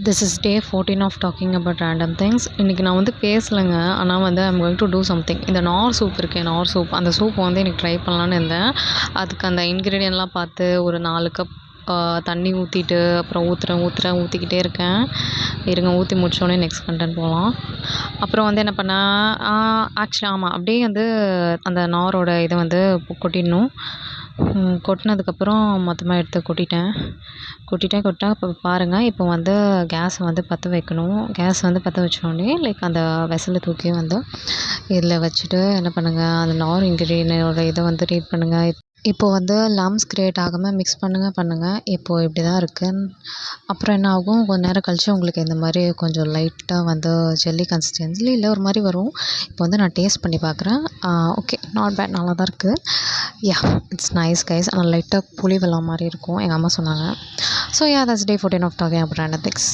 This is day 14 of talking about random things. இன்றைக்கி நான் வந்து பேசலைங்க. ஆனால் வந்து I'm going to do something. இந்த நார் சூப் இருக்கே, நார் சூப், அந்த சூப் வந்து எனக்கு ட்ரை பண்ணலான்னு இருந்தேன். அதுக்கு அந்த இன்க்ரீடியன்ட்லாம் பார்த்து ஒரு 4 கப் தண்ணி ஊற்றிட்டு அப்புறம் ஊற்றிக்கிட்டே இருக்கேன். இருங்க, ஊற்றி முடிச்சோடனே நெக்ஸ்ட் கண்டென்ட் போகலாம். அப்புறம் வந்து என்ன பண்ணேன், ஆக்சுவலி ஆமாம், அப்படியே வந்து அந்த நாரோட இதை வந்து கொட்டிடணும். கொட்டினதுக்கப்புறம் மொத்தமாக எடுத்து கொட்டிட்டேன். இப்போ பாருங்கள், இப்போ வந்து கேஸை வந்து பற்ற வைக்கணும். கேஸ் வந்து பற்ற வச்சோடனே லைக் அந்த வெசலை தூக்கி வந்து இதில் வச்சுட்டு என்ன பண்ணுங்கள், அந்த நார் இன்க்ரீடியனோட இதை வந்து ரீட் பண்ணுங்கள். இப்போ வந்து லம்ஸ் கிரியேட் ஆகாமல் மிக்ஸ் பண்ணுங்கள். இப்போது இப்படி தான் இருக்குது. அப்புறம் என்ன ஆகும், கொஞ்சம் நேரம் கழிச்சு உங்களுக்கு இந்த மாதிரி கொஞ்சம் லைட்டாக வந்து ஜெல்லி கன்சிஸ்டன்சியில் இல்லை ஒரு மாதிரி வரும். இப்போ வந்து நான் டேஸ்ட் பண்ணி பார்க்குறேன். ஓகே, நாட் பேட், நல்லா தான் இருக்குது. Yeah, it's nice guys. ஆனால் லைட்டாக புளி வெல்லம் மாதிரி இருக்கும், எங்கள் அம்மா சொன்னாங்க. So yeah, that's day 14 of talking about random things.